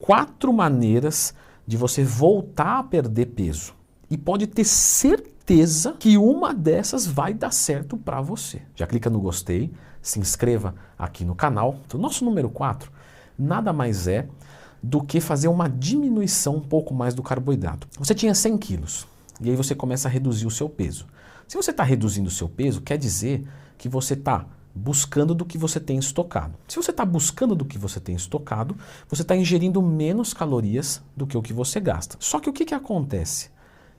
4 maneiras de você voltar a perder peso. E pode ter certeza que uma dessas vai dar certo para você. Já clica no gostei, se inscreva aqui no canal. O nosso número 4 nada mais é do que fazer uma diminuição um pouco mais do carboidrato. Você tinha 100 quilos e aí você começa a reduzir o seu peso. Se você está reduzindo o seu peso, quer dizer que você está buscando do que você tem estocado. Se você está buscando do que você tem estocado, você está ingerindo menos calorias do que o que você gasta. Só que o que acontece?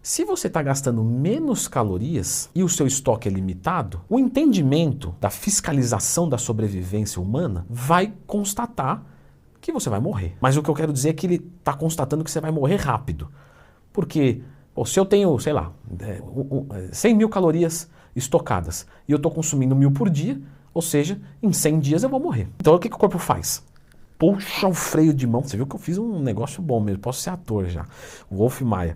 Se você está gastando menos calorias e o seu estoque é limitado, o entendimento da fiscalização da sobrevivência humana vai constatar que você vai morrer. Mas o que eu quero dizer é que ele está constatando que você vai morrer rápido. Porque se eu tenho, sei lá, 100 mil calorias estocadas e eu estou consumindo 1000 por dia, ou seja, em 100 dias eu vou morrer. Então o que o corpo faz? Puxa o freio de mão. Você viu que eu fiz um negócio bom mesmo, posso ser ator já. O Wolf Maia.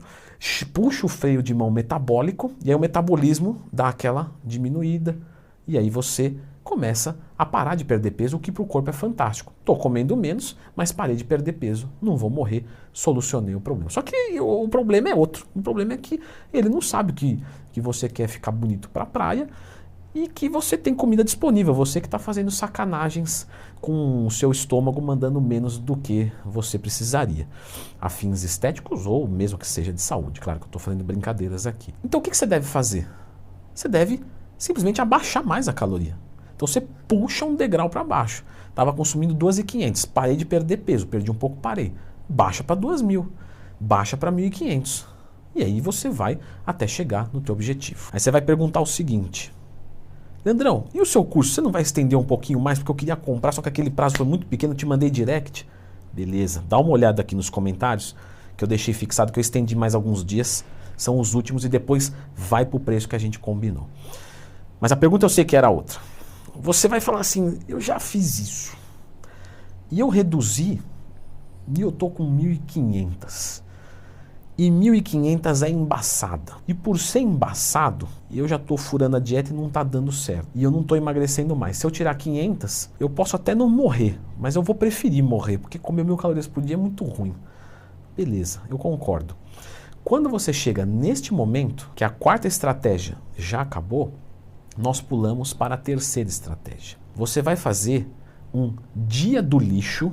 Puxa o freio de mão metabólico e aí o metabolismo dá aquela diminuída e aí você começa a parar de perder peso, o que para o corpo é fantástico. Estou comendo menos, mas parei de perder peso, não vou morrer, solucionei o problema. Só que o problema é outro. O problema é que ele não sabe que você quer ficar bonito para a praia e que você tem comida disponível, você que está fazendo sacanagens com o seu estômago, mandando menos do que você precisaria, a fins estéticos ou mesmo que seja de saúde. Claro que eu estou fazendo brincadeiras aqui. Então o que você deve fazer? Você deve simplesmente abaixar mais a caloria. Então você puxa um degrau para baixo. Estava consumindo 2.500, parei de perder peso, perdi um pouco, parei. Baixa para 2.000, baixa para 1.500. E aí você vai até chegar no teu objetivo. Aí você vai perguntar o seguinte: Leandrão, e o seu curso? Você não vai estender um pouquinho mais? Porque eu queria comprar, só que aquele prazo foi muito pequeno, eu te mandei direct. Beleza, dá uma olhada aqui nos comentários, que eu deixei fixado, que eu estendi mais alguns dias. São os últimos e depois vai para o preço que a gente combinou. Mas a pergunta eu sei que era outra. Você vai falar assim, eu já fiz isso. E eu reduzi, e eu tô com 1.500. E 1.500 é embaçada. E por ser embaçado, eu já tô furando a dieta e não tá dando certo. E eu não tô emagrecendo mais. Se eu tirar 500, eu posso até não morrer. Mas eu vou preferir morrer, porque comer 1.000 calorias por dia é muito ruim. Beleza, eu concordo. Quando você chega neste momento, que a 4ª estratégia já acabou, nós pulamos para a 3ª estratégia. Você vai fazer um dia do lixo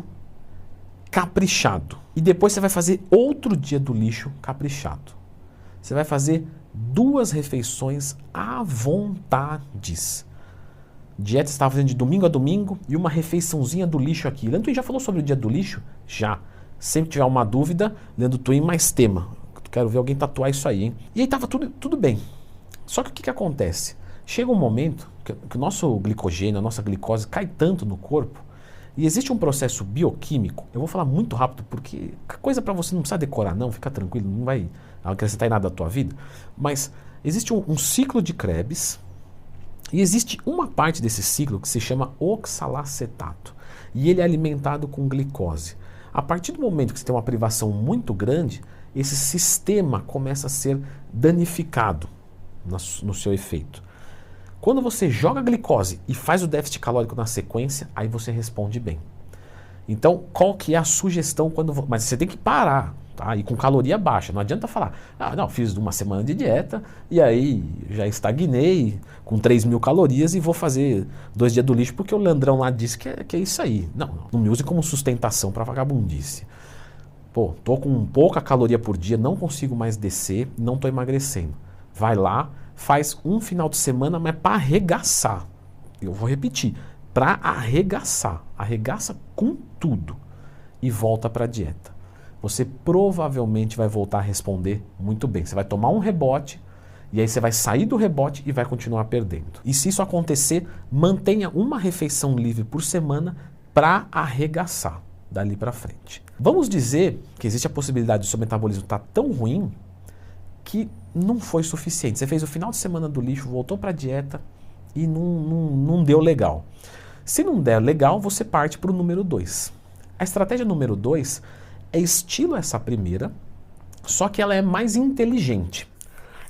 caprichado. E depois você vai fazer outro dia do lixo caprichado. Você vai fazer 2 refeições à vontade. Dieta você estava fazendo de domingo a domingo e uma refeiçãozinha do lixo aqui. Leandro Twin já falou sobre o dia do lixo? Já. Sempre que tiver uma dúvida, Leandro Twin mais tema. Quero ver alguém tatuar isso aí, hein? E aí estava tudo bem. Só que o que acontece? Chega um momento que o nosso glicogênio, a nossa glicose cai tanto no corpo e existe um processo bioquímico. Eu vou falar muito rápido porque coisa para você não precisa decorar não, fica tranquilo, não vai acrescentar em nada da tua vida. Mas existe um ciclo de Krebs e existe uma parte desse ciclo que se chama oxalacetato e ele é alimentado com glicose. A partir do momento que você tem uma privação muito grande, esse sistema começa a ser danificado no seu efeito. Quando você joga a glicose e faz o déficit calórico na sequência, aí você responde bem. Então, qual que é a sugestão quando... Mas você tem que parar, tá? E com caloria baixa. Não adianta falar, não, fiz uma semana de dieta e aí já estagnei com 3.000 calorias e vou fazer 2 dias do lixo porque o Leandrão lá disse que é isso aí. Não me use como sustentação para vagabundice. Pô, tô com pouca caloria por dia, não consigo mais descer, não tô emagrecendo. Vai lá, faz um final de semana, mas para arregaçar. Eu vou repetir, para arregaçar. Arregaça com tudo e volta para a dieta. Você provavelmente vai voltar a responder muito bem. Você vai tomar um rebote e aí você vai sair do rebote e vai continuar perdendo. E se isso acontecer, mantenha uma refeição livre por semana para arregaçar dali para frente. Vamos dizer que existe a possibilidade do seu metabolismo estar tão ruim que não foi suficiente. Você fez o final de semana do lixo, voltou para a dieta e não deu legal. Se não der legal, você parte para o número 2. A estratégia número 2 é estilo essa primeira, só que ela é mais inteligente.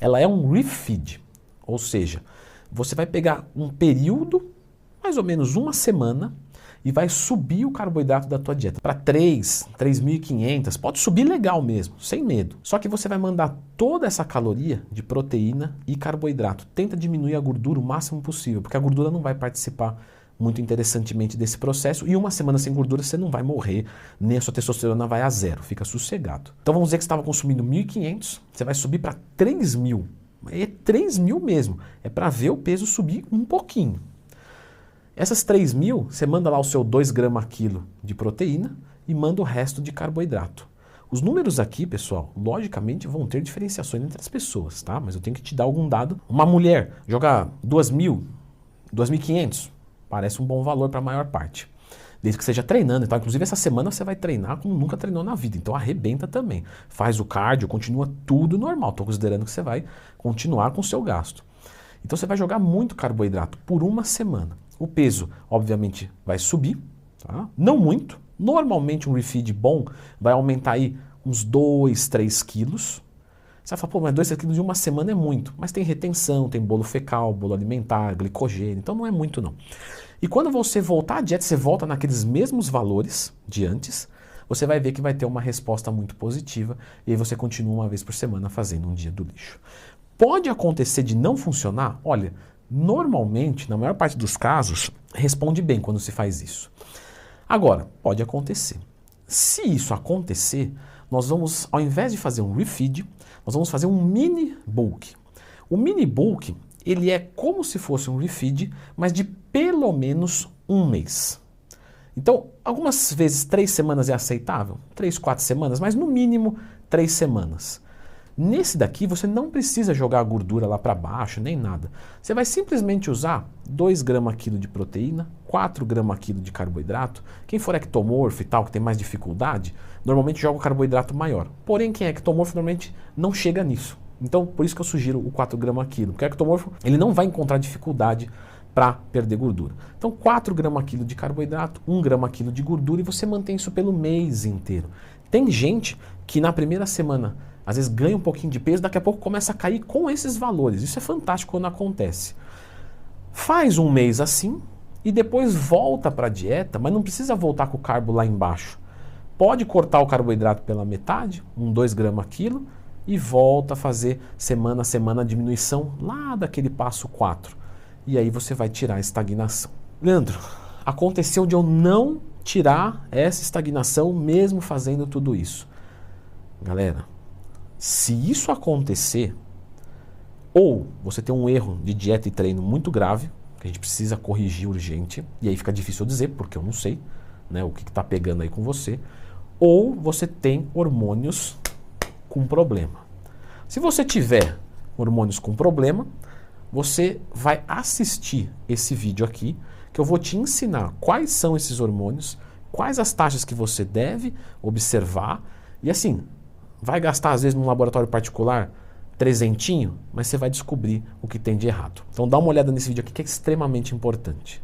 Ela é um refeed, ou seja, você vai pegar um período, mais ou menos uma semana, e vai subir o carboidrato da tua dieta para 3.500, pode subir legal mesmo, sem medo. Só que você vai mandar toda essa caloria de proteína e carboidrato. Tenta diminuir a gordura o máximo possível, porque a gordura não vai participar muito interessantemente desse processo, e uma semana sem gordura você não vai morrer, nem a sua testosterona vai a zero, fica sossegado. Então vamos dizer que você estava consumindo 1.500, você vai subir para 3.000, é 3.000 mesmo, é para ver o peso subir um pouquinho. Essas 3.000, você manda lá o seu 2 gramas quilo de proteína e manda o resto de carboidrato. Os números aqui, pessoal, logicamente vão ter diferenciações entre as pessoas, tá? Mas eu tenho que te dar algum dado. Uma mulher jogar 2.000, 2.500, parece um bom valor para a maior parte. Desde que esteja treinando. Então, inclusive, essa semana você vai treinar como nunca treinou na vida. Então, arrebenta também. Faz o cardio, continua tudo normal. Estou considerando que você vai continuar com o seu gasto. Então, você vai jogar muito carboidrato por uma semana. O peso, obviamente, vai subir. Tá? Não muito. Normalmente, um refeed bom vai aumentar aí uns 2, 3 quilos. Você vai falar, pô, mas 2, 3 quilos de uma semana é muito. Mas tem retenção, tem bolo fecal, bolo alimentar, glicogênio. Então, não é muito, não. E quando você voltar à dieta, você volta naqueles mesmos valores de antes, você vai ver que vai ter uma resposta muito positiva e aí você continua uma vez por semana fazendo um dia do lixo. Pode acontecer de não funcionar? Olha, normalmente, na maior parte dos casos, responde bem quando se faz isso. Agora, pode acontecer. Se isso acontecer, nós vamos, ao invés de fazer um refeed, nós vamos fazer um mini bulk. O mini bulk, ele é como se fosse um refeed, mas de pelo menos um mês. Então, algumas vezes 3 semanas é aceitável, 3, 4 semanas, mas no mínimo 3 semanas. Nesse daqui você não precisa jogar a gordura lá para baixo, nem nada. Você vai simplesmente usar 2 gramas quilo de proteína, 4 gramas quilo de carboidrato. Quem for ectomorfo e tal, que tem mais dificuldade, normalmente joga o carboidrato maior. Porém, quem é ectomorfo normalmente não chega nisso. Então, por isso que eu sugiro o 4 gramas quilo, porque o ectomorfo ele não vai encontrar dificuldade para perder gordura. Então, 4 gramas quilo de carboidrato, 1 grama quilo de gordura e você mantém isso pelo mês inteiro. Tem gente que na primeira semana, às vezes ganha um pouquinho de peso, daqui a pouco começa a cair com esses valores. Isso é fantástico quando acontece. Faz um mês assim e depois volta para a dieta, mas não precisa voltar com o carbo lá embaixo. Pode cortar o carboidrato pela metade, 2 gramas quilo, e volta a fazer semana a semana a diminuição lá daquele passo 4. E aí você vai tirar a estagnação. Leandro, aconteceu de eu não tirar essa estagnação mesmo fazendo tudo isso. Galera, se isso acontecer, ou você tem um erro de dieta e treino muito grave, que a gente precisa corrigir urgente, e aí fica difícil eu dizer, porque eu não sei, né, o que está pegando aí com você, ou você tem hormônios com problema. Se você tiver hormônios com problema, você vai assistir esse vídeo aqui, que eu vou te ensinar quais são esses hormônios, quais as taxas que você deve observar, e assim, vai gastar às vezes num laboratório particular trezentinho, mas você vai descobrir o que tem de errado. Então dá uma olhada nesse vídeo aqui que é extremamente importante.